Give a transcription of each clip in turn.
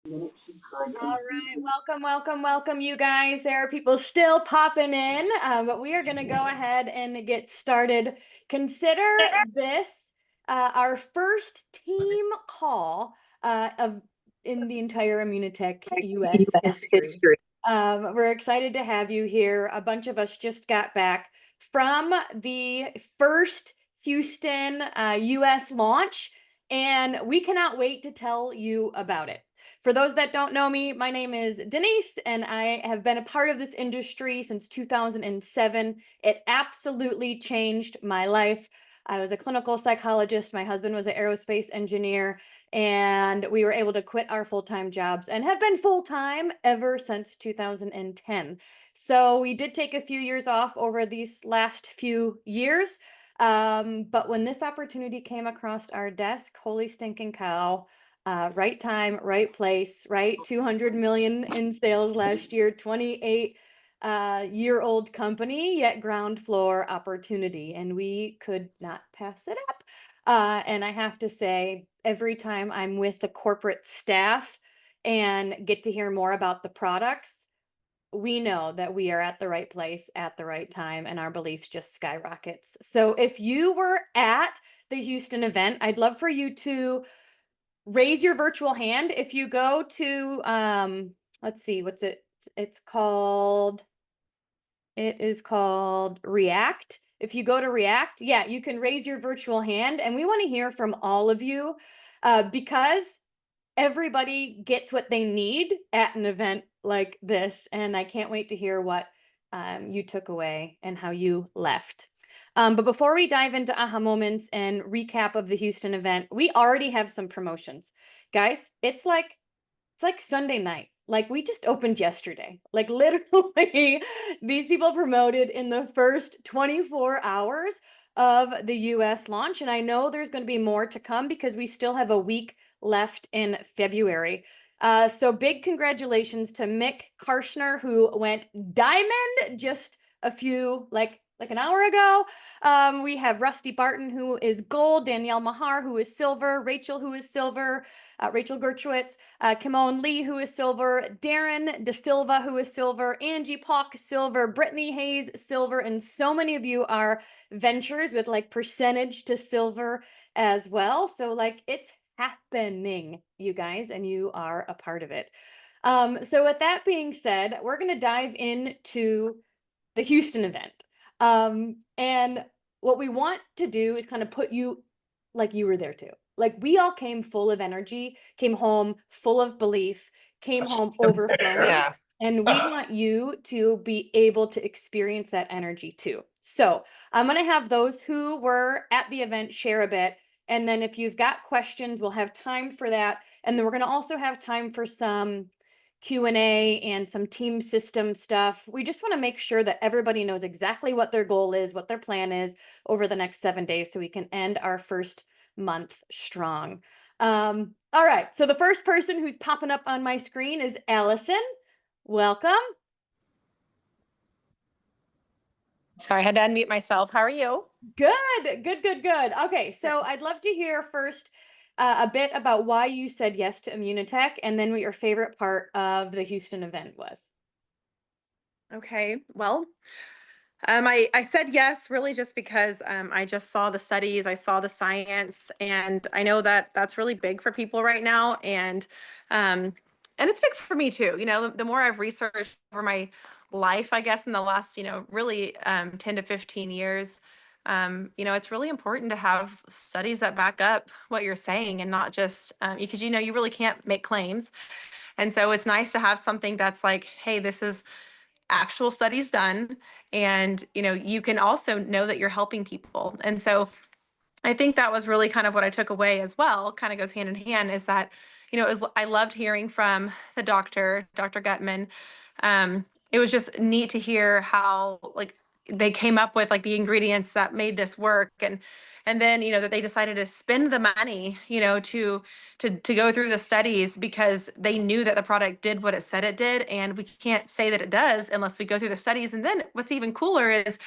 All right, welcome, welcome, welcome, you guys. There are people still popping in, but we are going to go ahead and get started. Consider this our first team call of in the entire Immunotech US history. We're excited to have you here. A bunch of us just got back from the first Houston US launch, and we cannot wait to tell you about it. For those that don't know me, my name is Denise, and I have been a part of this industry since 2007. It absolutely changed my life. I was a clinical psychologist. My husband was an aerospace engineer, and we were able to quit our full-time jobs and have been full-time ever since 2010. So we did take a few years off over these last few years. But when this opportunity came across our desk, holy stinking cow, right time, right place, right? 200 million in sales last year, 28 year old company, yet ground floor opportunity. And we could not pass it up. And I have to say, every time I'm with the corporate staff and get to hear more about the products, we know that we are at the right place at the right time, and our beliefs just skyrockets. So if you were at the Houston event, I'd love for you to raise your virtual hand. If you go to let's see, it is called React. If you go to React, yeah, you can raise your virtual hand, and we want to hear from all of you because everybody gets what they need at an event like this, and I can't wait to hear what you took away and how you left. But before we dive into aha moments and recap of the Houston event, we already have some promotions. Guys, it's like Sunday night. Like we just opened yesterday. Like literally, these people promoted in the first 24 hours of the US launch. And I know there's going to be more to come because we still have a week left in February. So big congratulations to Mick Karshner, who went diamond just a few, like an hour ago. We have Rusty Barton, who is gold, Danielle Mahar, who is silver, Rachel, who is silver, Rachel Gershwitz, Kimon Lee, who is silver, Darren De Silva, who is silver, Angie Pock, silver, Brittany Hayes, silver, and so many of you are ventures with like percentage to silver as well. So like it's happening, you guys, and you are a part of it. So with that being said, we're going to dive into the Houston event. And what we want to do is kind of put you like you were there too. Like we all came full of energy, came home full of belief, came home overflowing. Yeah. And we want you to be able to experience that energy too. So I'm going to have those who were at the event share a bit. And then if you've got questions, we'll have time for that. And then we're going to also have time for some Q&A and some team system stuff. We just want to make sure that everybody knows exactly what their goal is, what their plan is over the next 7 days so we can end our first month strong. All right, so the first person who's popping up on my screen is Allison. Welcome. Sorry, I had to unmute myself. How are you? Good, good, good, good. Okay, so I'd love to hear first a bit about why you said yes to Immunotech and then what your favorite part of the Houston event was. Okay, well, I said yes really just because I just saw the studies, I saw the science, and I know that that's really big for people right now, and it's big for me too. You know, the more I've researched over my life, I guess in the last, really 10 to 15 years, it's really important to have studies that back up what you're saying and not just because you really can't make claims. And so it's nice to have something that's like, hey, this is actual studies done, and you can also know that you're helping people. And so I think that was really kind of what I took away as well, kind of goes hand in hand, is that I loved hearing from the Dr. Gutman. It was just neat to hear how like they came up with like the ingredients that made this work, and then that they decided to spend the money to go through the studies because they knew that the product did what it said it did, and we can't say that it does unless we go through the studies. And then what's even cooler is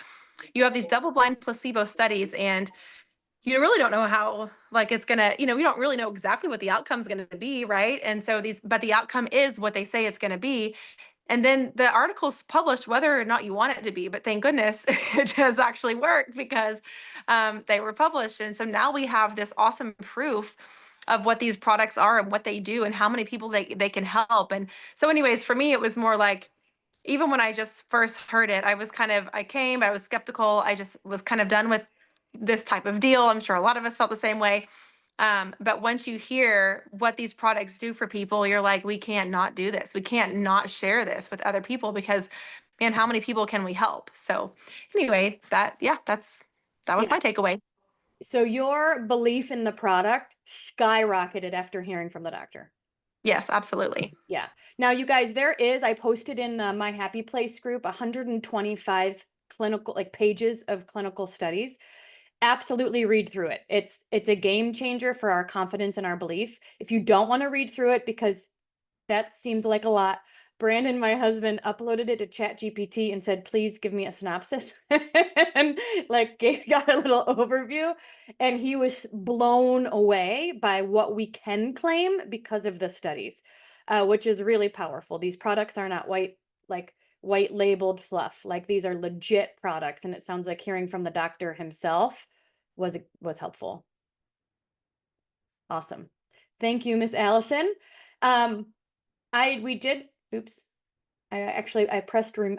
you have these double-blind placebo studies, and you really don't know how, like, it's gonna, we don't really know exactly what the outcome's gonna be, right? And so but the outcome is what they say it's gonna be. And then the article's published whether or not you want it to be, but thank goodness it does actually work because they were published. And so now we have this awesome proof of what these products are and what they do and how many people they can help. And so, anyways, for me, it was more like, even when I just first heard it, I came, I was skeptical. I just was kind of done with this type of deal. I'm sure a lot of us felt the same way. But once you hear what these products do for people, you're like, we can't not do this. We can't not share this with other people because, man, how many people can we help? So, anyway, that was Yeah. my takeaway. So your belief in the product skyrocketed after hearing from the doctor. Yes, absolutely. Yeah. Now, you guys, I posted in the My Happy Place group 125 clinical, like pages of clinical studies. Absolutely read through it. It's a game changer for our confidence and our belief. If you don't want to read through it because that seems like a lot, Brandon, my husband, uploaded it to ChatGPT and said, please give me a synopsis and like got a little overview. And he was blown away by what we can claim because of the studies, which is really powerful. These products are not white labeled fluff. Like these are legit products. And it sounds like hearing from the doctor himself was helpful. Awesome. Thank you, Miss Allison. Um, we did, oops. I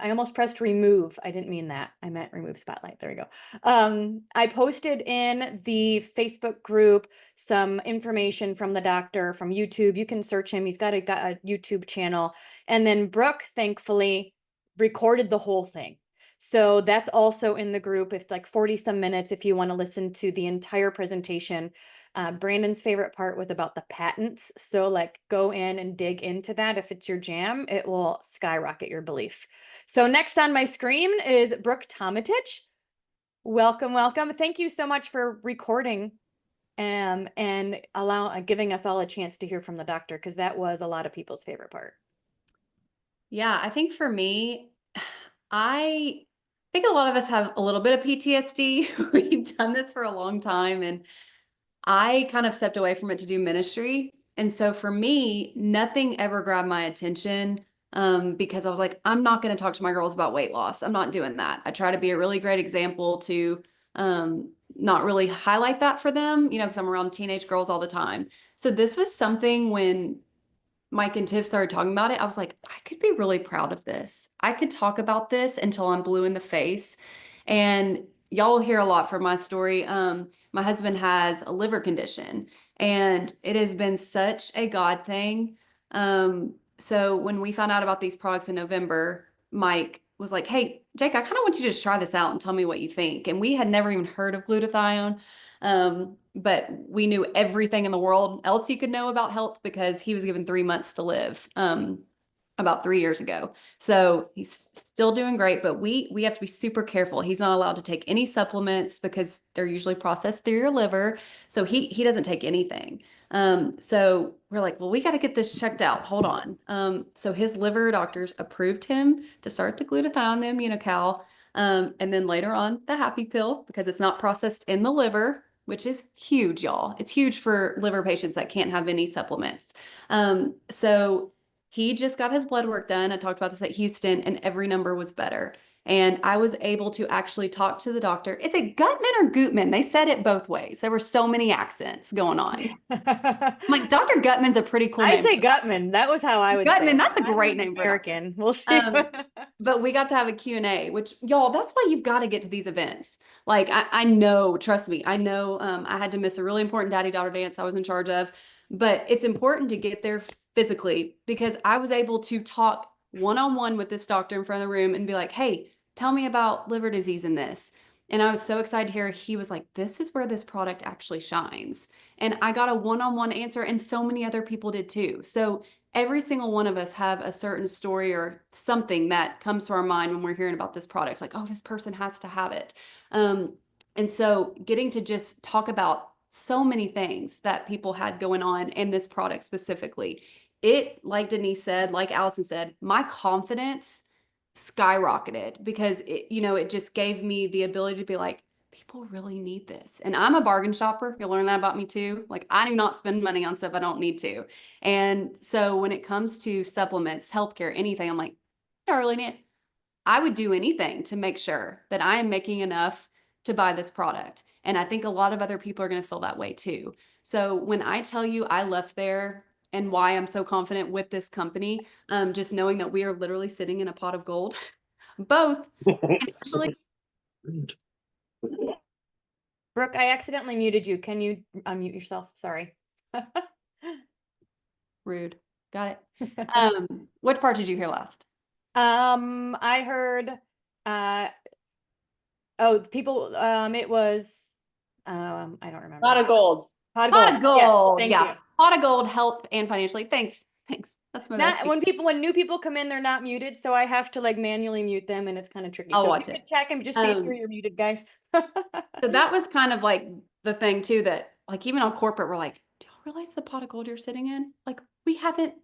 almost pressed remove. I didn't mean that. I meant remove spotlight. There we go. I posted in the Facebook group some information from the doctor from YouTube. You can search him. He's got a YouTube channel. And then Brooke, thankfully, recorded the whole thing. So that's also in the group. It's like 40 some minutes if you want to listen to the entire presentation. Brandon's favorite part was about the patents. So like go in and dig into that. If it's your jam, it will skyrocket your belief. So next on my screen is Brooke Tomatich. Welcome, welcome. Thank you so much for recording and giving us all a chance to hear from the doctor, because that was a lot of people's favorite part. Yeah, I think for me, I think a lot of us have a little bit of PTSD. We've done this for a long time, and I kind of stepped away from it to do ministry. And so for me, nothing ever grabbed my attention because I was like, I'm not going to talk to my girls about weight loss. I'm not doing that. I try to be a really great example to not really highlight that for them, because I'm around teenage girls all the time. So this was something when Mike and Tiff started talking about it, I was like, I could be really proud of this. I could talk about this until I'm blue in the face. And y'all will hear a lot from my story. My husband has a liver condition, and it has been such a God thing. So when we found out about these products in November, Mike was like, hey, Jake, I kind of want you to just try this out and tell me what you think. And we had never even heard of glutathione. But we knew everything in the world else you could know about health because he was given 3 months to live, about 3 years ago. So he's still doing great, but we have to be super careful. He's not allowed to take any supplements because they're usually processed through your liver. So he doesn't take anything. So we're like, well, we got to get this checked out. Hold on. So his liver doctors approved him to start the glutathione, the Immunocal, and then later on the Happy Pill because it's not processed in the liver, which is huge, y'all. It's huge for liver patients that can't have any supplements. So he just got his blood work done. I talked about this at Houston, and every number was better. And I was able to actually talk to the doctor. Is it Gutman or Gutman? They said it both ways. There were so many accents going on. I'm like, Dr. Gutman's a pretty cool name. I say Gutman. That was how I would say Gutman, it. that's a great name for American. We'll see. But we got to have a Q&A, which y'all, that's why you've got to get to these events. Like I know, trust me, I know I had to miss a really important daddy-daughter dance I was in charge of, but it's important to get there physically because I was able to talk one-on-one with this doctor in front of the room and be like, hey, tell me about liver disease in this. And I was so excited to hear he was like, this is where this product actually shines. And I got a one-on-one answer, and so many other people did too. So every single one of us have a certain story or something that comes to our mind when we're hearing about this product, like, oh, this person has to have it. And so getting to just talk about so many things that people had going on and this product specifically, it, like Denise said, like Allison said, my confidence skyrocketed because it just gave me the ability to be like, people really need this. And I'm a bargain shopper. You'll learn that about me too. Like, I do not spend money on stuff I don't need to. And so when it comes to supplements, healthcare, anything, I'm like, I don't really need it. I would do anything to make sure that I am making enough to buy this product. And I think a lot of other people are going to feel that way too. So when I tell you I left there and why I'm so confident with this company, just knowing that we are literally sitting in a pot of gold, both financially. Brooke, I accidentally muted you. Can you unmute yourself? Sorry. Rude. Got it. What part did you hear last? I heard, oh, people, it was, I don't remember. Pot of gold. Pot of Pot of gold. Yes, gold. thank Yeah. you. Pot of gold, health and financially. Thanks. Thanks. That's my Not bestie. when new people come in, they're not muted, so I have to like manually mute them, and it's kind of tricky. I'll So if watch you it. could check and just make sure you're muted, guys. So that was kind of like the thing too, that like even on corporate, we're like, do y'all realize the pot of gold you're sitting in? Like, we haven't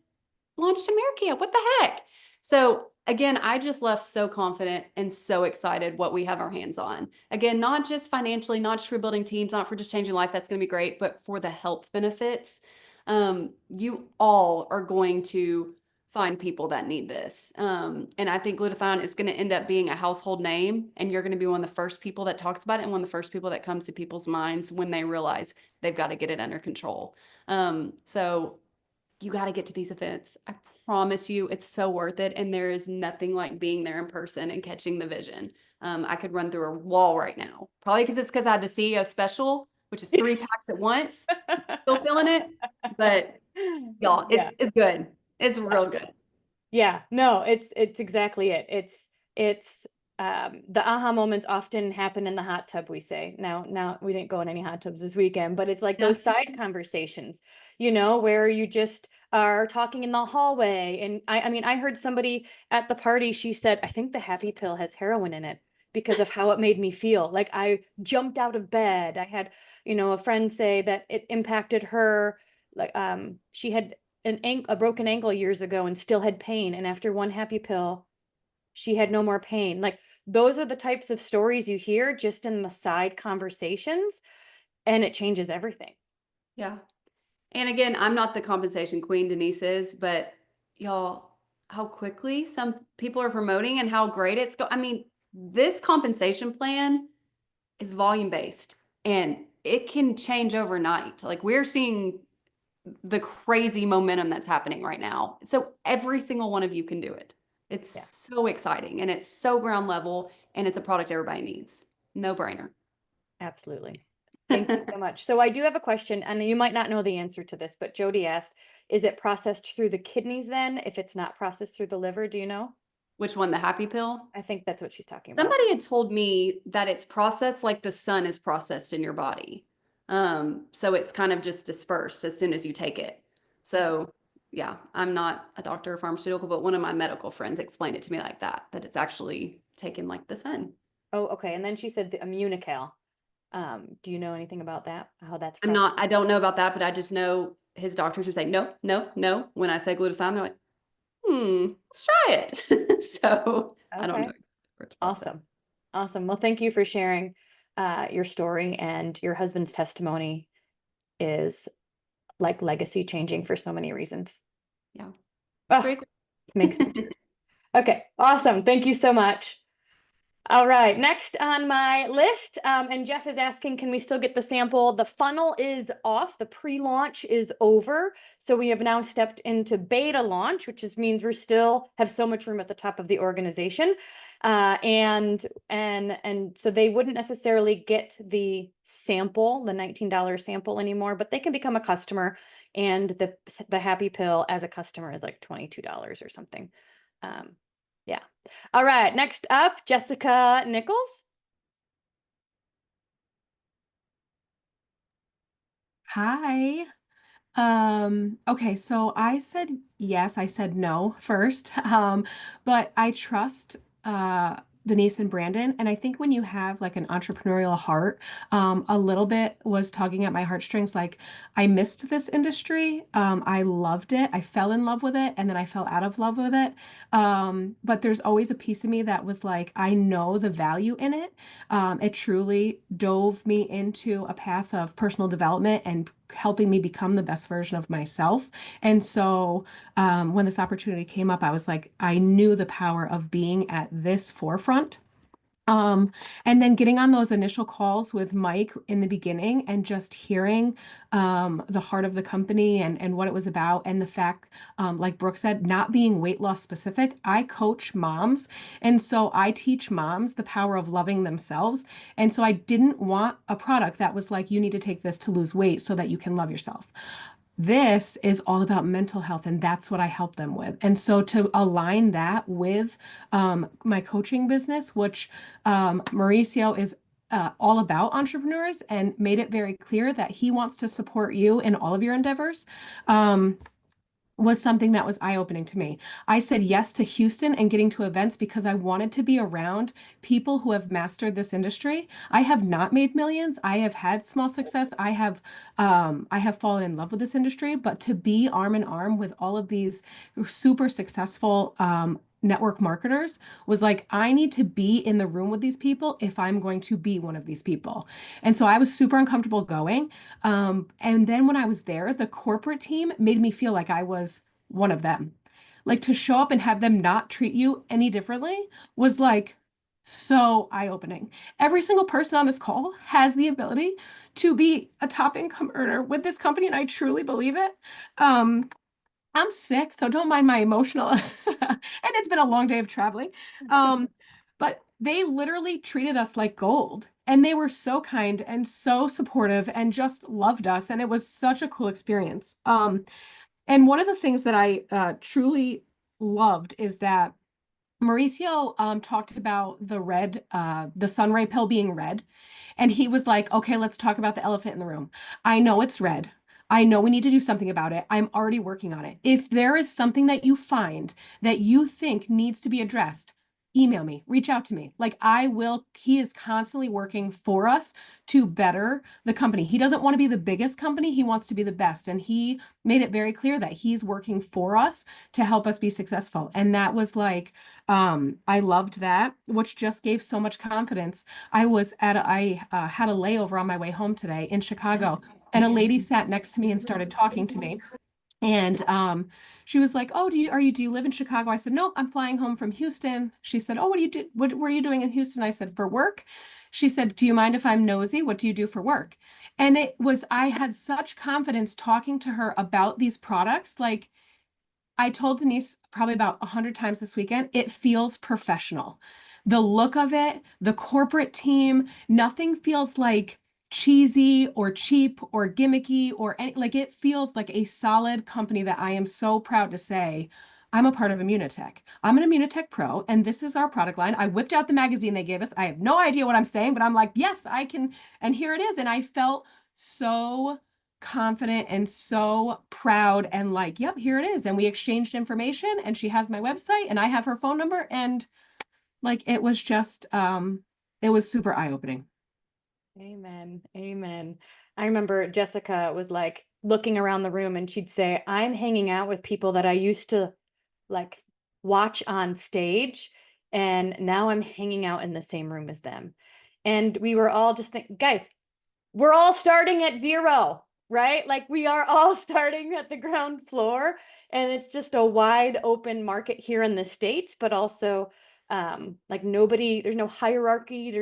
launched America yet. What the heck? So again, I just left so confident and so excited what we have our hands on. Again, not just financially, not just for building teams, not for just changing life. That's going to be great, but for the health benefits. You all are going to find people that need this. And I think glutathione is going to end up being a household name, and you're going to be one of the first people that talks about it and one of the first people that comes to people's minds when they realize they've got to get it under control. So you got to get to these events. I promise you, it's so worth it. And there is nothing like being there in person and catching the vision. I could run through a wall right now, probably because I had the CEO special, which is 3 packs at once. Still feeling it, but y'all, Yeah. it's good. It's real good. Yeah, no, it's exactly it. It's the aha moments often happen in the hot tub, we say. Now we didn't go in any hot tubs this weekend, but it's like Yeah. those side conversations, where you just are talking in the hallway. And I mean, I heard somebody at the party, she said, I think the happy pill has heroin in it because of how it made me feel. Like I jumped out of bed. I had, a friend say that it impacted her. Like she had a broken ankle years ago and still had pain, and after one happy pill she had no more pain. Like those are the types of stories you hear just in the side conversations, and it changes everything. Yeah. And again, I'm not the compensation queen, Denise is, but y'all, how quickly some people are promoting and how great it's I mean, this compensation plan is volume based and it can change overnight. Like we're seeing the crazy momentum that's happening right now. So every single one of you can do it. It's Yeah. so exciting and it's so ground level and it's a product everybody needs. No brainer. Absolutely. Thank you so much. So I do have a question, and you might not know the answer to this, but Jody asked, is it processed through the kidneys then if it's not processed through the liver? Do you know? Which one, the happy pill? I think that's what she's talking about. Somebody had told me that it's processed like the sun is processed in your body. So it's kind of just dispersed as soon as you take it. So yeah, I'm not a doctor or pharmaceutical, but one of my medical friends explained it to me like that it's actually taken like the sun. Oh, okay. And then she said the Immunical. Do you know anything about that? How that's I don't know about that, but I just know his doctors would say, no, no, no. When I say glutathione, they're like, let's try it. So I don't Okay. know. where it's processed. Awesome. Awesome. Well, thank you for sharing your story, and your husband's testimony is like legacy changing for so many reasons. Yeah. Oh, Pretty cool. makes me tears. Okay, awesome. Thank you so much. All right, next on my list, and Jeff is asking, can we still get the sample? The funnel is off, the pre-launch is over. So we have now stepped into beta launch, which means we're still have so much room at the top of the organization. And so they wouldn't necessarily get the sample, the $19 sample anymore, but they can become a customer, and the happy pill as a customer is like $22 or something. Yeah. All right. Next up, Jessica Nichols. Hi. Okay, so I said yes, I said no first. But I trust the Denise and Brandon. And I think when you have like an entrepreneurial heart, a little bit was tugging at my heartstrings. Like I missed this industry. I loved it. I fell in love with it, and then I fell out of love with it. But there's always a piece of me that was like, I know the value in it. It truly dove me into a path of personal development and helping me become the best version of myself. And so when this opportunity came up, I was like, I knew the power of being at this forefront. And then getting on those initial calls with Mike in the beginning and just hearing the heart of the company and what it was about, and the fact, like Brooke said, not being weight loss specific. I coach moms, and so I teach moms the power of loving themselves. And so I didn't want a product that was like, you need to take this to lose weight so that you can love yourself. This is all about mental health, and that's what I help them with. And so to align that with my coaching business, which Mauricio is all about entrepreneurs and made it very clear that he wants to support you in all of your endeavors. Was something that was eye-opening to me. I said yes to Houston and getting to events because I wanted to be around people who have mastered this industry. I have not made millions. I have had small success. I have fallen in love with this industry, but to be arm in arm with all of these super successful network marketers was like, I need to be in the room with these people if I'm going to be one of these people. And so I was super uncomfortable going. And then when I was there, the corporate team made me feel like I was one of them. Like to show up and have them not treat you any differently was like so eye-opening. Every single person on this call has the ability to be a top income earner with this company, and I truly believe it. I'm sick, so don't mind my emotional, and it's been a long day of traveling. But they literally treated us like gold, and they were so kind and so supportive and just loved us, and it was such a cool experience. And one of the things that I truly loved is that Mauricio talked about the Sunray pill being red. And he was like, okay, let's talk about the elephant in the room. I know it's red. I know we need to do something about it. I'm already working on it. If there is something that you find that you think needs to be addressed, email me, reach out to me. Like I will, he is constantly working for us to better the company. He doesn't want to be the biggest company. He wants to be the best. And he made it very clear that he's working for us to help us be successful. And that was like, I loved that, which just gave so much confidence. I had a layover on my way home today in Chicago, and a lady sat next to me and started talking to me. And she was like, "Oh, do you live in Chicago?" I said, "Nope, I'm flying home from Houston." She said, "Oh, what were you doing in Houston?" I said, "For work." She said, "Do you mind if I'm nosy? What do you do for work?" And I had such confidence talking to her about these products. Like I told Denise probably about 100 times this weekend, it feels professional. The look of it, the corporate team, nothing feels like cheesy or cheap or gimmicky or any, like it feels like a solid company that I am so proud to say I'm a part of Immunotech. I'm an Immunotech Pro, and this is our product line. I whipped out the magazine they gave us. I have no idea what I'm saying, but I'm like, yes, I can. And here it is. And I felt so confident and so proud and like, yep, here it is. And we exchanged information, and she has my website and I have her phone number. And like, it was just, it was super eye-opening. Amen. Amen. I remember Jessica was like looking around the room and she'd say, I'm hanging out with people that I used to like watch on stage, and now I'm hanging out in the same room as them. And we were all just thinking, guys, we're all starting at zero, right? Like we are all starting at the ground floor, and it's just a wide open market here in the States, but also like there's no hierarchy,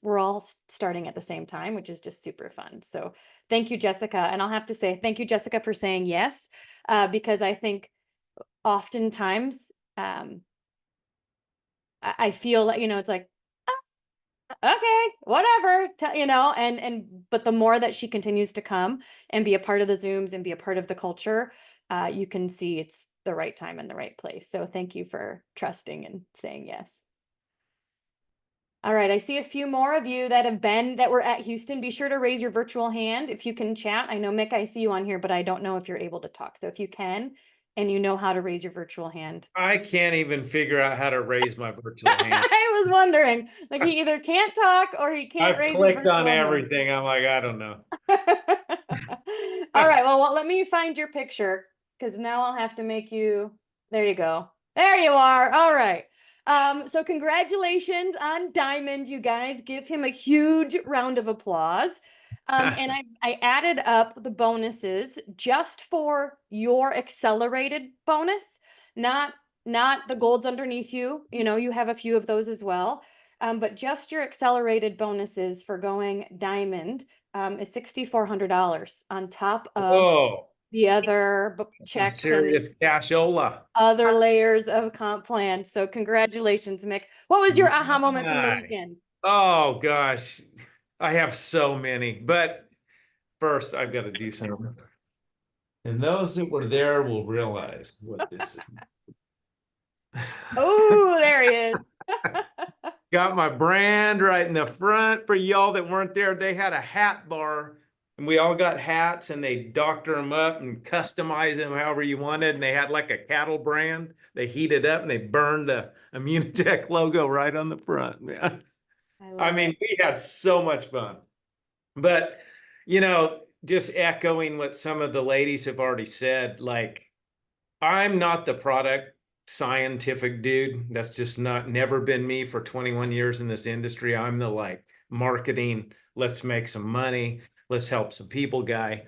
we're all starting at the same time, which is just super fun. So thank you, Jessica. And I'll have to say thank you, Jessica, for saying yes, because I think oftentimes I feel like, it's like, okay, whatever, but the more that she continues to come and be a part of the Zooms and be a part of the culture, you can see it's the right time and the right place. So thank you for trusting and saying yes. All right, I see a few more of you that were at Houston. Be sure to raise your virtual hand if you can chat. I know, Mick, I see you on here, but I don't know if you're able to talk. So if you can, and you know how to raise your virtual hand. I can't even figure out how to raise my virtual hand. I was wondering, like he either can't talk or he can't I've raise his clicked on virtual hand. everything. I'm like, I don't know. All right, well, let me find your picture because now I'll have to make you. There you go. There you are. All right. So congratulations on Diamond, you guys. Give him a huge round of applause. And I added up the bonuses just for your accelerated bonus, not the golds underneath you. You know, you have a few of those as well. But just your accelerated bonuses for going Diamond is $6,400 on top of Oh, the other some checks and serious cashola. other layers of comp plan. So congratulations, Mick. What was your aha moment from the Nice. weekend? Oh gosh, I have so many. But first, I've got to do something. And those that were there will realize what this is. Oh, there he is. Got my brand right in the front. For y'all that weren't there, they had a hat bar and we all got hats and they doctor them up and customize them however you wanted. And they had like a cattle brand. They heated up and they burned the Immunotech logo right on the front, man. I mean, we had so much fun. But, you know, just echoing what some of the ladies have already said, like, I'm not the product scientific dude. That's just never been me for 21 years in this industry. I'm the like marketing, let's make some money, let's help some people guy.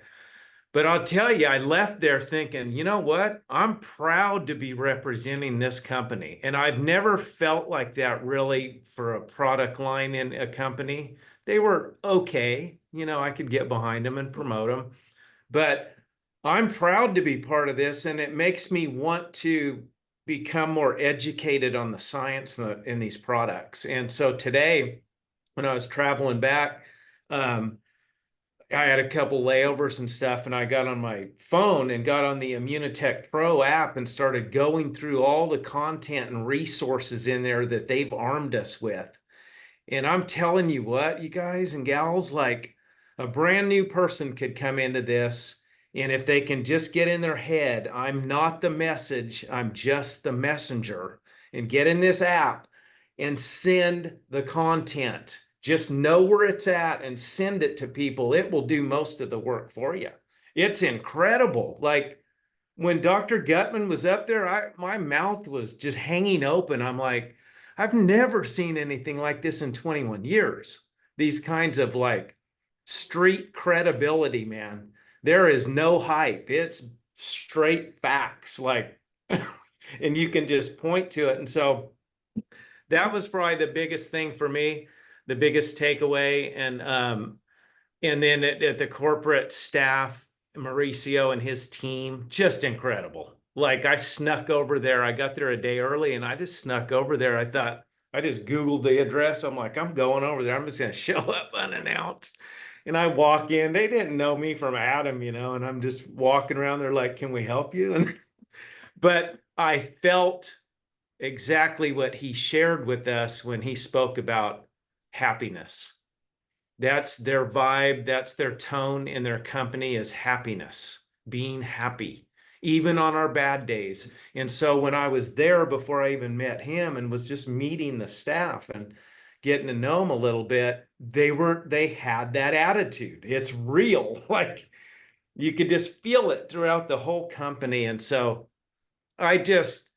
But I'll tell you, I left there thinking, you know what? I'm proud to be representing this company. And I've never felt like that really for a product line in a company. They were okay. You know, I could get behind them and promote them. But I'm proud to be part of this. And it makes me want to become more educated on the science in these products. And so today, when I was traveling back, I had a couple layovers and stuff, and I got on my phone and got on the Immunotech Pro app and started going through all the content and resources in there that they've armed us with. And I'm telling you what, you guys and gals, like a brand new person could come into this, and if they can just get in their head, I'm not the message, I'm just the messenger, and get in this app and send the content. Just know where it's at and send it to people. It will do most of the work for you. It's incredible. Like when Dr. Gutman was up there, my mouth was just hanging open. I'm like, I've never seen anything like this in 21 years. These kinds of like street credibility, man. There is no hype. It's straight facts. Like, and you can just point to it. And so that was probably the biggest thing for me, the biggest takeaway. And then at the corporate staff, Mauricio and his team, just incredible. Like I snuck over there. I got there a day early and I just snuck over there. I thought, I just Googled the address. I'm like, I'm going over there. I'm just going to show up unannounced. And I walk in, they didn't know me from Adam, you know, and I'm just walking around. They're like, can we help you? And, but I felt exactly what he shared with us when he spoke about happiness. That's their vibe. That's their tone in their company is happiness, being happy, even on our bad days. And so when I was there before I even met him and was just meeting the staff and getting to know them a little bit, they had that attitude. It's real. Like you could just feel it throughout the whole company. And so I just,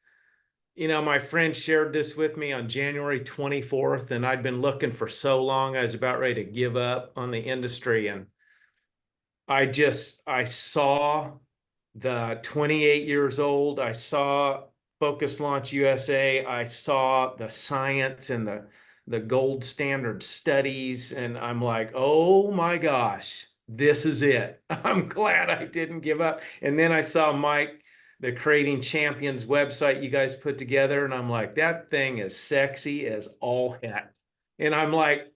you know, my friend shared this with me on January 24th, and I'd been looking for so long. I was about ready to give up on the industry. And I saw the 28 years old. I saw Focus Launch USA. I saw the science and the gold standard studies. And I'm like, oh my gosh, this is it. I'm glad I didn't give up. And then I saw Mike, the Creating Champions website you guys put together. And I'm like, that thing is sexy as all heck. And I'm like,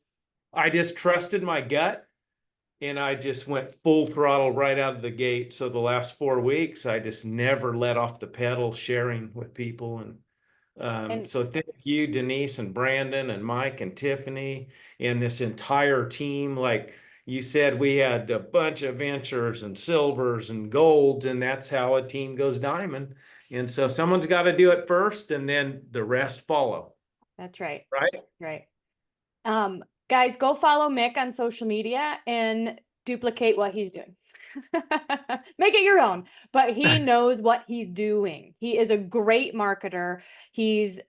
I just trusted my gut and I just went full throttle right out of the gate. So the last 4 weeks, I just never let off the pedal sharing with people. And so thank you, Denise and Brandon and Mike and Tiffany and this entire team. Like, you said we had a bunch of ventures and silvers and golds, and that's how a team goes diamond. And so someone's got to do it first, and then the rest follow. That's right. Right? Right. Guys, go follow Mick on social media and duplicate what he's doing. Make it your own, but he knows what he's doing. He is a great marketer. He's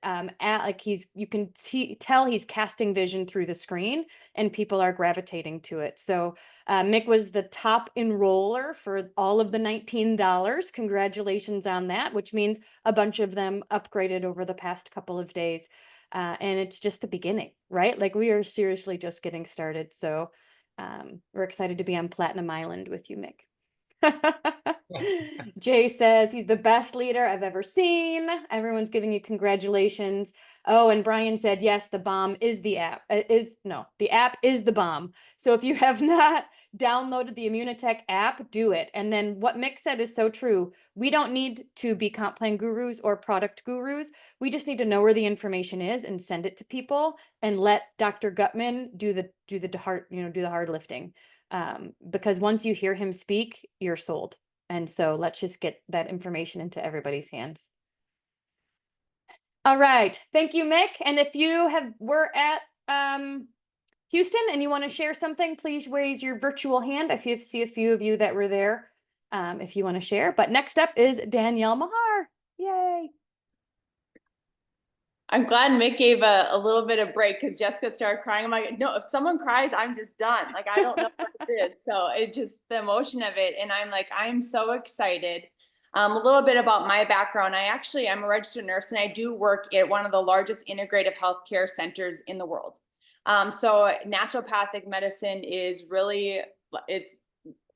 you can tell he's casting vision through the screen, and people are gravitating to it. So Mick was the top enroller for all of the $19. Congratulations on that, which means a bunch of them upgraded over the past couple of days. And it's just the beginning, right? Like, we are seriously just getting started. So we're excited to be on Platinum Island with you, Mick. Jay says he's the best leader I've ever seen. Everyone's giving you congratulations. Oh, and Brian said, yes, the bomb is the app. The app is the bomb. So if you have not downloaded the Immunotech app, do it. And then what Mick said is so true. We don't need to be comp plan gurus or product gurus. We just need to know where the information is and send it to people, and let Dr. Gutman do the hard lifting. Because once you hear him speak, you're sold. And so let's just get that information into everybody's hands. All right. Thank you, Mick. And if you were at Houston and you want to share something, please raise your virtual hand. I see a few of you that were there, if you want to share. But next up is Danielle Mahar. Yay. I'm glad Mick gave a little bit of break, because Jessica started crying. I'm like, no, if someone cries, I'm just done. Like, I don't know what it is. So it just, the emotion of it. And I'm like, I'm so excited. A little bit about my background. I'm a registered nurse, and I do work at one of the largest integrative healthcare centers in the world. So naturopathic medicine is really, it's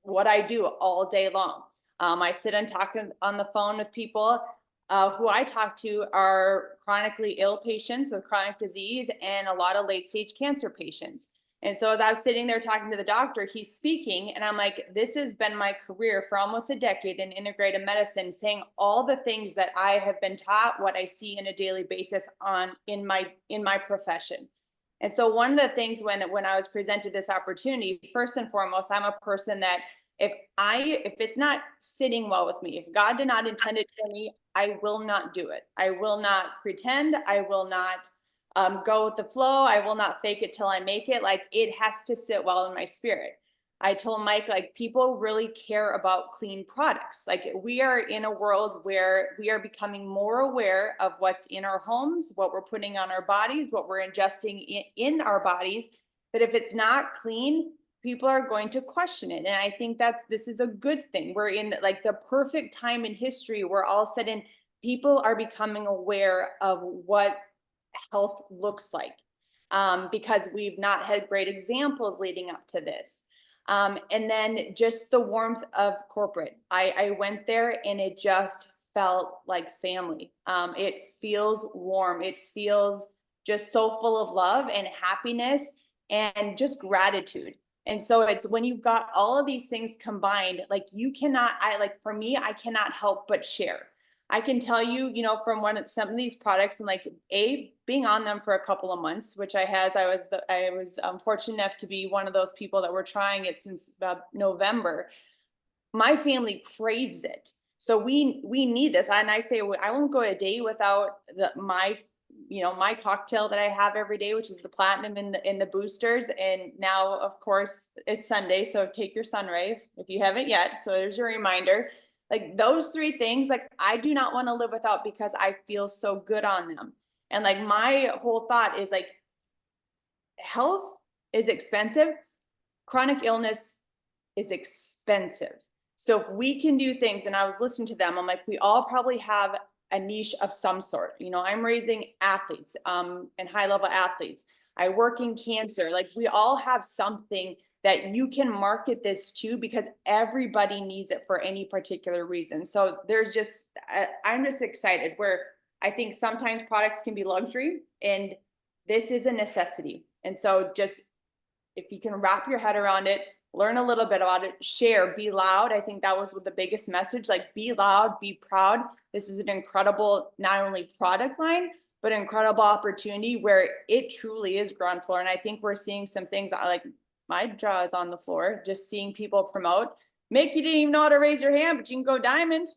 what I do all day long. I sit and talk on the phone with people. Who I talk to are chronically ill patients with chronic disease and a lot of late stage cancer patients. And so as I was sitting there talking to the doctor, he's speaking, and I'm like, this has been my career for almost a decade in integrative medicine, saying all the things that I have been taught, what I see on a daily basis in my profession. And so one of the things when I was presented this opportunity, first and foremost, I'm a person that if it's not sitting well with me, if God did not intend it for me, I will not do it. I will not pretend. I will not go with the flow. I will not fake it till I make it. Like, it has to sit well in my spirit. I told Mike, like, people really care about clean products. Like, we are in a world where we are becoming more aware of what's in our homes, what we're putting on our bodies, what we're ingesting in our bodies. But if it's not clean, people are going to question it. And I think this is a good thing. We're in like the perfect time in history where all of a sudden people are becoming aware of what health looks like, because we've not had great examples leading up to this. And then just the warmth of corporate. I went there and it just felt like family. It feels warm. It feels just so full of love and happiness and just gratitude. And so it's when you've got all of these things combined, like, for me, I cannot help but share. I can tell you, from some of these products, and like being on them for a couple of months, which I was fortunate enough to be one of those people that were trying it since November. My family craves it. So we need this. And I say, I won't go a day without my cocktail that I have every day, which is the platinum in the boosters. And now, of course, it's Sunday, so take your Sunrave if you haven't yet. So there's your reminder. Like, those three things, like, I do not want to live without, because I feel so good on them. And like, my whole thought is like, health is expensive. Chronic illness is expensive. So if we can do things, and I was listening to them, I'm like, we all probably have a niche of some sort. I'm raising athletes, and high level athletes. I work in cancer. Like, we all have something that you can market this to, because everybody needs it for any particular reason. So I'm just excited, where I think sometimes products can be luxury, and this is a necessity. And so just, if you can wrap your head around it, learn a little bit about it, share, be loud. I think that was the biggest message, like, be loud, be proud. This is an incredible, not only product line, but incredible opportunity where it truly is ground floor. And I think we're seeing some things like my jaw is on the floor just seeing people promote. Mick, you didn't even know how to raise your hand, but you can go diamond.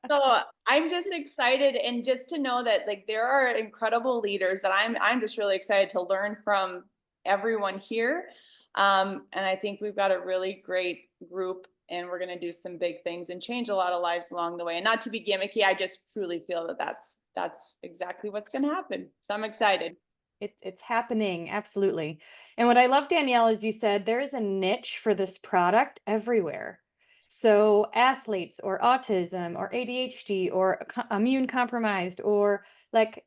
So I'm just excited, and just to know that like there are incredible leaders that I'm just really excited to learn from everyone here. And I think we've got a really great group, and we're gonna do some big things and change a lot of lives along the way. And not to be gimmicky, I just truly feel that that's exactly what's gonna happen. So I'm excited. It's happening, absolutely. And what I love, Danielle, is you said there is a niche for this product everywhere. So athletes or autism or ADHD or immune compromised, or like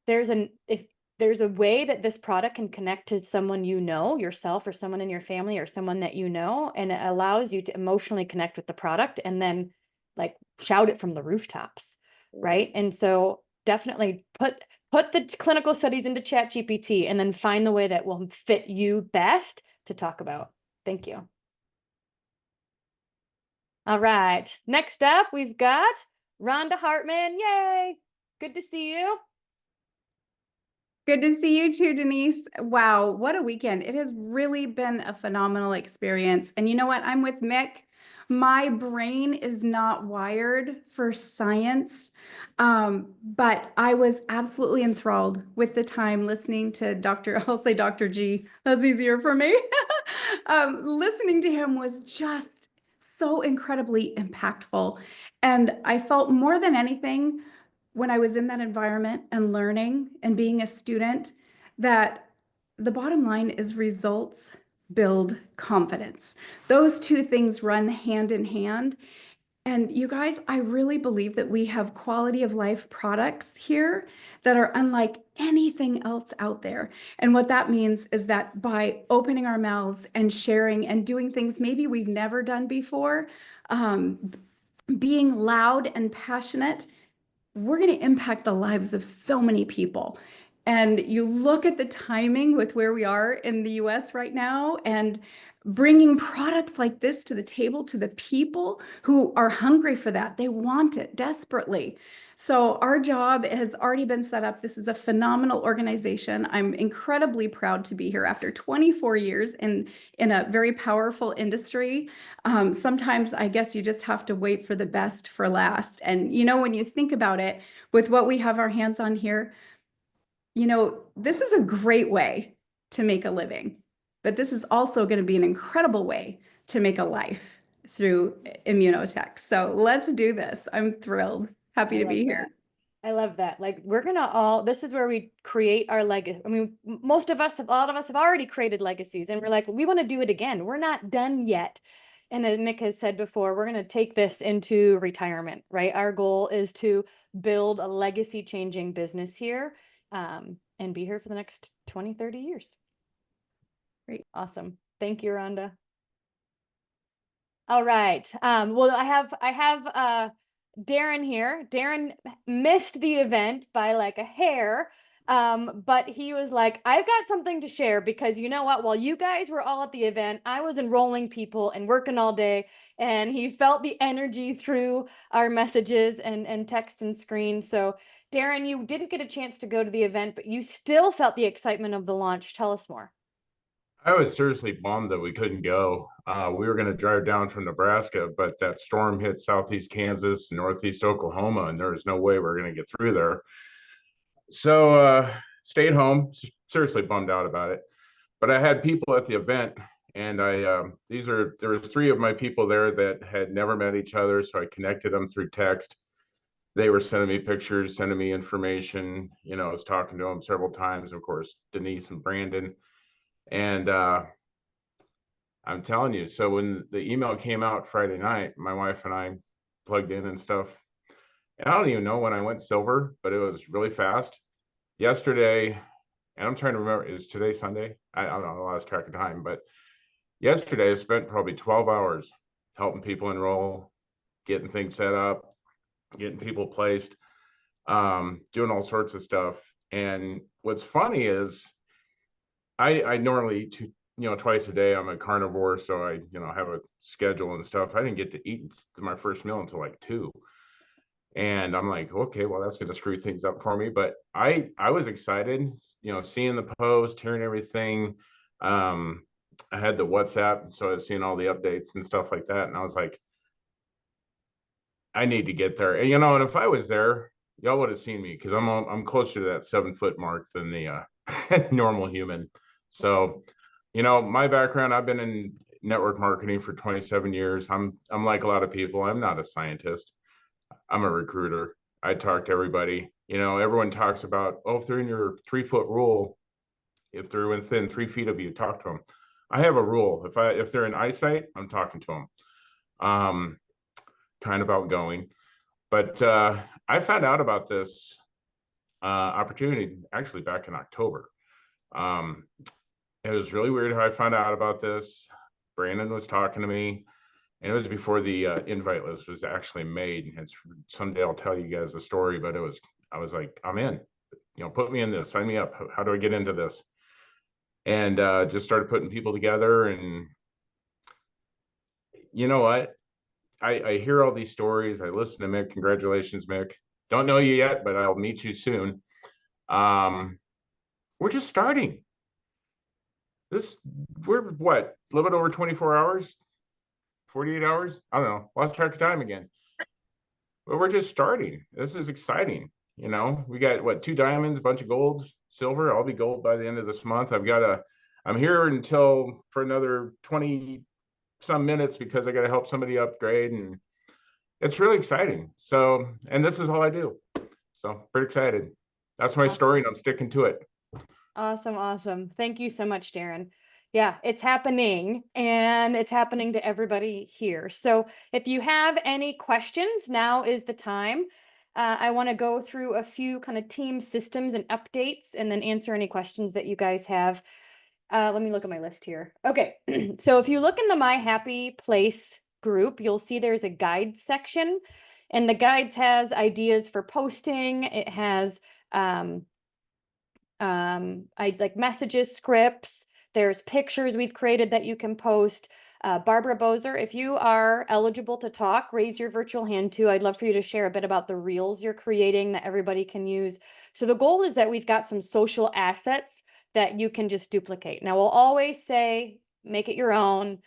if there's a way that this product can connect to someone you know, yourself or someone in your family or someone that you know, and it allows you to emotionally connect with the product and then like shout it from the rooftops, right? And so definitely put the clinical studies into ChatGPT and then find the way that will fit you best to talk about. Thank you. All right, next up we've got Rhonda Hartman. Yay, good to see you. Good to see you too, Denise. Wow, what a weekend. It has really been a phenomenal experience. And you know what? I'm with Mick. My brain is not wired for science, but I was absolutely enthralled with the time listening to I'll say Dr. G, that's easier for me. Listening to him was just so incredibly impactful. And I felt more than anything, when I was in that environment and learning and being a student, that the bottom line is results build confidence. Those two things run hand in hand. And you guys, I really believe that we have quality of life products here that are unlike anything else out there. And what that means is that by opening our mouths and sharing and doing things maybe we've never done before, being loud and passionate, we're going to impact the lives of so many people. And you look at the timing with where we are in the US right now, and bringing products like this to the table to the people who are hungry for that. They want it desperately. So our job has already been set up. This is a phenomenal organization. I'm incredibly proud to be here after 24 years in a very powerful industry. Sometimes I guess you just have to wait for the best for last. And you know, when you think about it, with what we have our hands on here, you know, this is a great way to make a living, but this is also going to be an incredible way to make a life through immunotech. So let's do this. I'm thrilled. Happy to be here. I love that. Like this is where we create our legacy. I mean, a lot of us have already created legacies, and we're like, we want to do it again. We're not done yet. And as Mick has said before, we're going to take this into retirement, right? Our goal is to build a legacy changing business here, and be here for the next 20, 30 years. Great. Awesome. Thank you, Rhonda. All right. Well, I have Darren here. Darren missed the event by like a hair. But he was like, I've got something to share, because you know what? While you guys were all at the event, I was enrolling people and working all day, and he felt the energy through our messages and texts and screens. So Darren, you didn't get a chance to go to the event, but you still felt the excitement of the launch. Tell us more. I was seriously bummed that we couldn't go. We were going to drive down from Nebraska, but that storm hit southeast Kansas, northeast Oklahoma, and there was no way we were going to get through there. So stayed home, seriously bummed out about it. But I had people at the event, and there were 3 of my people there that had never met each other, so I connected them through text. They were sending me pictures, sending me information. You know, I was talking to them several times, of course, Denise and Brandon. And I'm telling you, so when the email came out Friday night, my wife and I plugged in and stuff. And I don't even know when I went silver, but it was really fast. Yesterday, and I'm trying to remember, is today Sunday? I don't know, I lost track of time, but yesterday I spent probably 12 hours helping people enroll, getting things set up, getting people placed, doing all sorts of stuff. And what's funny is I normally, twice a day, I'm a carnivore, so I, have a schedule and stuff. I didn't get to eat my first meal until like 2. And I'm like, okay, well, that's going to screw things up for me. But I was excited, you know, seeing the post, hearing everything. I had the WhatsApp, so I was seeing all the updates and stuff like that. And I was like, I need to get there. And, you know, and if I was there, y'all would have seen me because I'm closer to that 7 foot mark than the normal human. So, you know, my background, I've been in network marketing for 27 years. I'm like a lot of people. I'm not a scientist. I'm a recruiter. I talk to everybody. You know, everyone talks about, oh, if they're in your 3 foot rule, if they're within 3 feet of you, talk to them. I have a rule. If they're in eyesight, I'm talking to them. Kind of outgoing, but I found out about this opportunity actually back in October. Um, it was really weird how I found out about this. Brandon was talking to me, and it was before the invite list was actually made. And someday I'll tell you guys the story, but I was like, I'm in, you know, put me in this, sign me up. How do I get into this? And just started putting people together. And you know what? I hear all these stories. I listen to Mick. Congratulations, Mick. Don't know you yet, but I'll meet you soon. We're just starting. We're what, a little bit over 24 hours, 48 hours? I don't know. Lost track of time again. But we're just starting. This is exciting. You know, we got what, 2 diamonds, a bunch of golds, silver. I'll be gold by the end of this month. I'm here until for another 20 some minutes because I got to help somebody upgrade, and it's really exciting. So, and this is all I do. So pretty excited. That's my story, and I'm sticking to it. Awesome. Awesome. Thank you so much, Darren. Yeah, it's happening, and it's happening to everybody here. So if you have any questions, now is the time. I want to go through a few kind of team systems and updates and then answer any questions that you guys have. Let me look at my list here. Okay, so if you look in the My Happy Place group, you'll see there's a guide section, and the guides has ideas for posting. It has I like messages, scripts. There's pictures we've created that you can post. Barbara Bozer, if you are eligible to talk, raise your virtual hand too. I'd love for you to share a bit about the reels you're creating that everybody can use. So the goal is that we've got some social assets that you can just duplicate. Now, we'll always say, make it your own,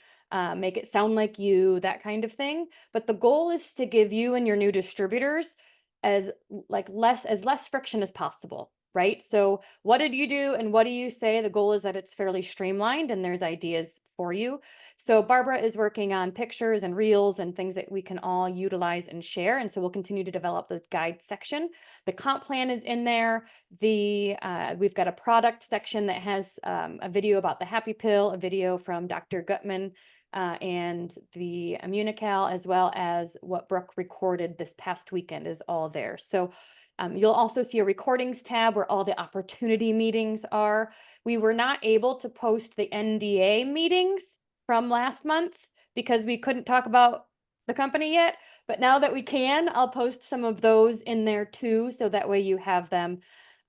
make it sound like you, that kind of thing. But the goal is to give you and your new distributors as less friction as possible, right? So what did you do and what do you say? The goal is that it's fairly streamlined and there's ideas for you. So Barbara is working on pictures and reels and things that we can all utilize and share. And so we'll continue to develop the guide section. The comp plan is in there. We've got a product section that has a video about the Happy Pill, a video from Dr. Gutman, and the Immunical, as well as what Brooke recorded this past weekend is all there. So you'll also see a recordings tab where all the opportunity meetings are. We were not able to post the NDA meetings from last month because we couldn't talk about the company yet. But now that we can, I'll post some of those in there too, so that way you have them.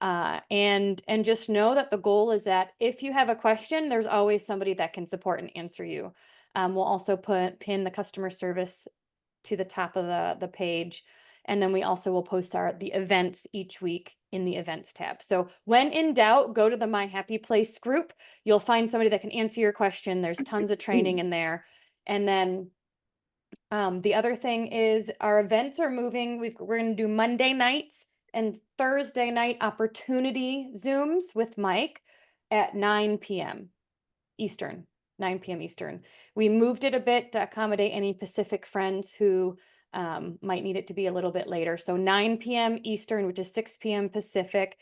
And just know that the goal is that if you have a question, there's always somebody that can support and answer you. We'll also pin the customer service to the top of the page. And then we also will post the events each week in the events tab. So when in doubt, go to the My Happy Place group. You'll find somebody that can answer your question. There's tons of training in there. And then the other thing is our events are moving. We're going to do Monday nights and Thursday night opportunity Zooms with Mike at 9 p.m. Eastern, 9 p.m. Eastern. We moved it a bit to accommodate any Pacific friends who might need it to be a little bit later. So 9 p.m. Eastern, which is 6 p.m. Pacific.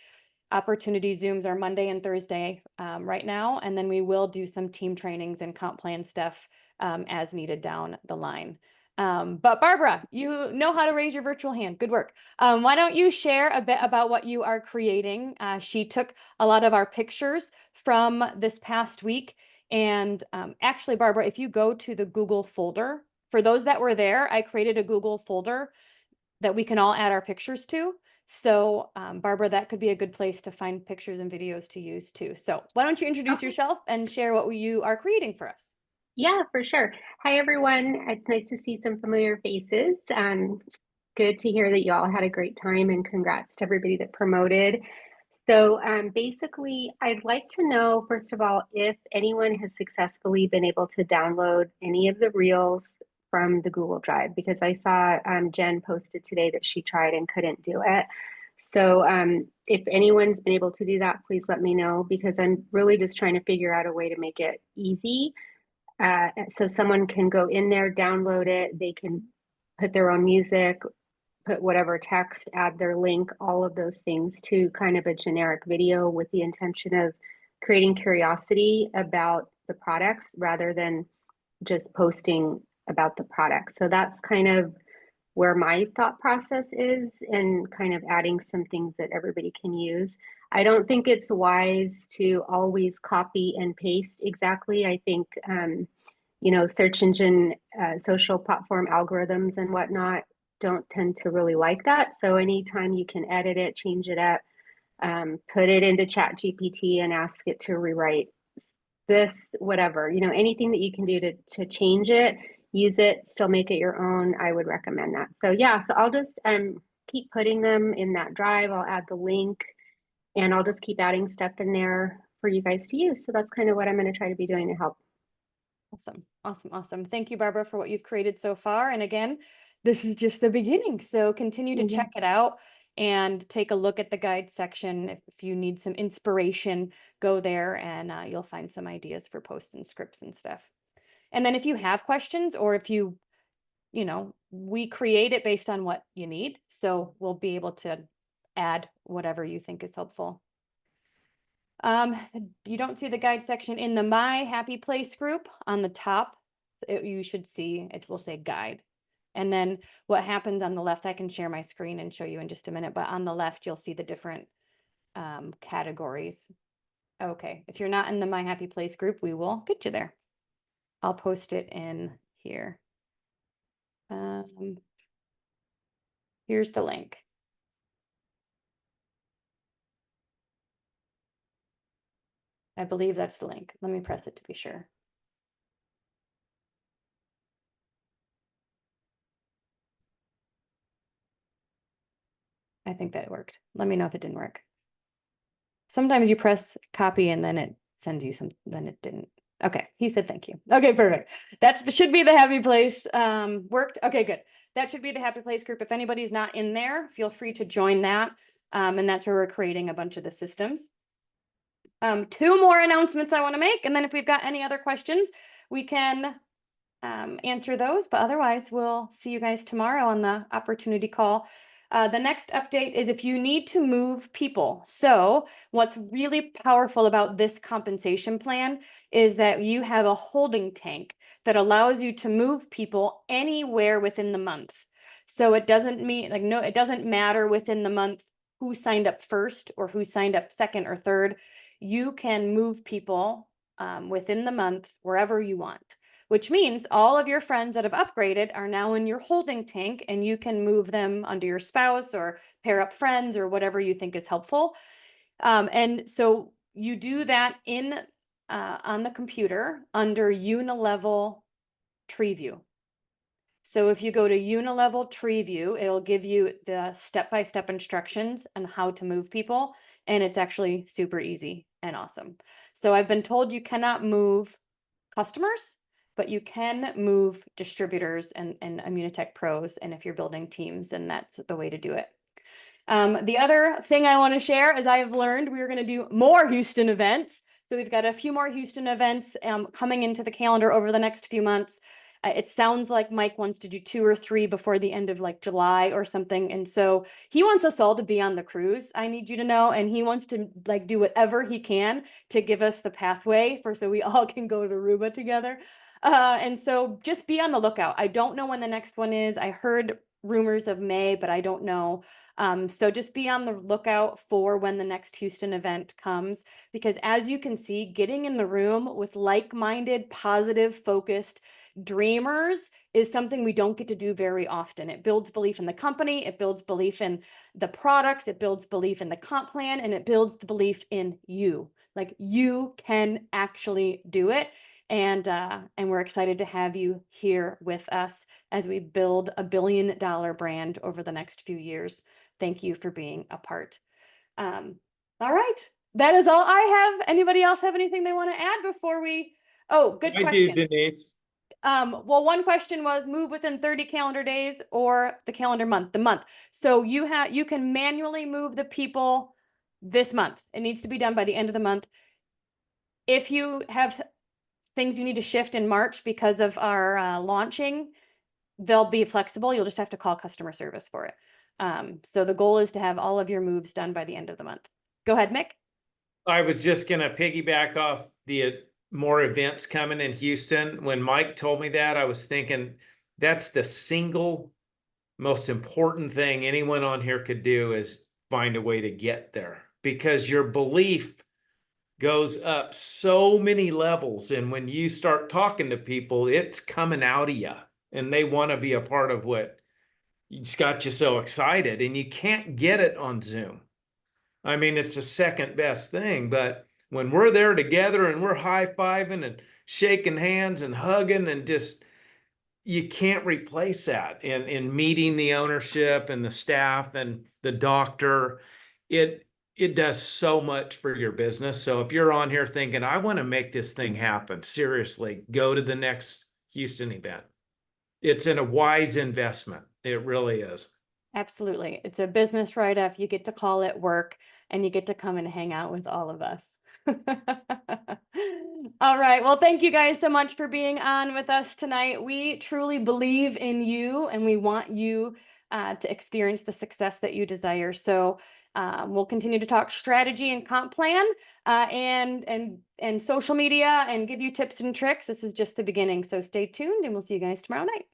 Opportunity Zooms are Monday and Thursday right now. And then we will do some team trainings and comp plan stuff as needed down the line. But Barbara, you know how to raise your virtual hand. Good work. Why don't you share a bit about what you are creating? She took a lot of our pictures from this past week. And actually, Barbara, if you go to the Google folder, for those that were there, I created a Google folder that we can all add our pictures to. So Barbara, that could be a good place to find pictures and videos to use too. So why don't you introduce yourself and share what you are creating for us? Yeah, for sure. Hi, everyone. It's nice to see some familiar faces. good to hear that you all had a great time, and congrats to everybody that promoted. So basically, I'd like to know, first of all, if anyone has successfully been able to download any of the reels from the Google Drive, because I saw Jen posted today that she tried and couldn't do it. So if anyone's been able to do that, please let me know, because I'm really just trying to figure out a way to make it easy. So someone can go in there, download it, they can put their own music, put whatever text, add their link, all of those things to kind of a generic video with the intention of creating curiosity about the products rather than just posting about the product. So that's kind of where my thought process is, and kind of adding some things that everybody can use. I don't think it's wise to always copy and paste exactly. I think, search engine, social platform algorithms and whatnot don't tend to really like that. So anytime you can edit it, change it up, put it into ChatGPT and ask it to rewrite this, whatever, anything that you can do to change it, use it, still make it your own, I would recommend that. So yeah, so I'll just keep putting them in that drive. I'll add the link, and I'll just keep adding stuff in there for you guys to use. So that's kind of what I'm going to try to be doing to help. Awesome. Awesome. Awesome. Thank you, Barbara, for what you've created so far. And again, this is just the beginning. So continue to check it out and take a look at the guide section. If you need some inspiration, go there and you'll find some ideas for posts and scripts and stuff. And then if you have questions, or if we create it based on what you need. So we'll be able to add whatever you think is helpful. You don't see the guide section in the My Happy Place group on the top. You should see, it will say guide. And then what happens on the left, I can share my screen and show you in just a minute, but on the left, you'll see the different categories. Okay, if you're not in the My Happy Place group, we will get you there. I'll post it in here. Here's the link. I believe that's the link. Let me press it to be sure. I think that worked. Let me know if it didn't work. Sometimes you press copy and then it sends you some, then it didn't. Okay, he said thank you. Okay, perfect. That should be the Happy Place. Worked. Okay, good. That should be the Happy Place group. If anybody's not in there, feel free to join that. And that's where we're creating a bunch of the systems. 2 more announcements I want to make, and then if we've got any other questions, we can answer those. But otherwise, we'll see you guys tomorrow on the opportunity call. The next update is if you need to move people. So what's really powerful about this compensation plan is that you have a holding tank that allows you to move people anywhere within the month. So it doesn't mean it doesn't matter within the month who signed up first or who signed up second or third. You can move people within the month wherever you want, which means all of your friends that have upgraded are now in your holding tank, and you can move them under your spouse or pair up friends or whatever you think is helpful. And so you do that on the computer under Unilevel Tree View. So if you go to Unilevel Tree View, it'll give you the step-by-step instructions on how to move people. And it's actually super easy and awesome. So I've been told you cannot move customers, but you can move distributors and Immunotech pros. And if you're building teams, then that's the way to do it. The other thing I want to share is I've learned we're going to do more Houston events. So we've got a few more Houston events coming into the calendar over the next few months. It sounds like Mike wants to do 2 or 3 before the end of July or something. And so he wants us all to be on the cruise, I need you to know. And he wants to do whatever he can to give us the pathway so we all can go to Aruba together. And so just be on the lookout. I don't know when the next one is. I heard rumors of May, but I don't know. So just be on the lookout for when the next Houston event comes, because as you can see, getting in the room with like-minded, positive, focused dreamers is something we don't get to do very often. It builds belief in the company, it builds belief in the products, it builds belief in the comp plan, and it builds the belief in you. You can actually do it. And we're excited to have you here with us as we build a $1 billion brand over the next few years. Thank you for being a part. All right, that is all I have. Anybody else have anything they want to add before we? Oh, good I questions. do, Denise. Well, one question was move within 30 calendar days or the calendar month, the month. So you can manually move the people this month. It needs to be done by the end of the month. If you have things you need to shift in March because of our launching, they'll be flexible. You'll just have to call customer service for it. So the goal is to have all of your moves done by the end of the month. Go ahead, Mick. I was just gonna piggyback off the more events coming in Houston. When Mike told me that, I was thinking that's the single most important thing anyone on here could do is find a way to get there, because your belief goes up so many levels. And when you start talking to people, it's coming out of you and they want to be a part of what it's got you so excited, and you can't get it on Zoom. I mean, it's the second best thing, but when we're there together and we're high-fiving and shaking hands and hugging and just, you can't replace that in meeting the ownership and the staff and the doctor. It does so much for your business. So if you're on here thinking, I want to make this thing happen, seriously, go to the next Houston event. It's a wise investment. It really is. Absolutely. It's a business write-off. You get to call it work and you get to come and hang out with all of us. All right. Well, thank you guys so much for being on with us tonight. We truly believe in you and we want you to experience the success that you desire. So we'll continue to talk strategy and comp plan and social media and give you tips and tricks. This is just the beginning. So stay tuned and we'll see you guys tomorrow night.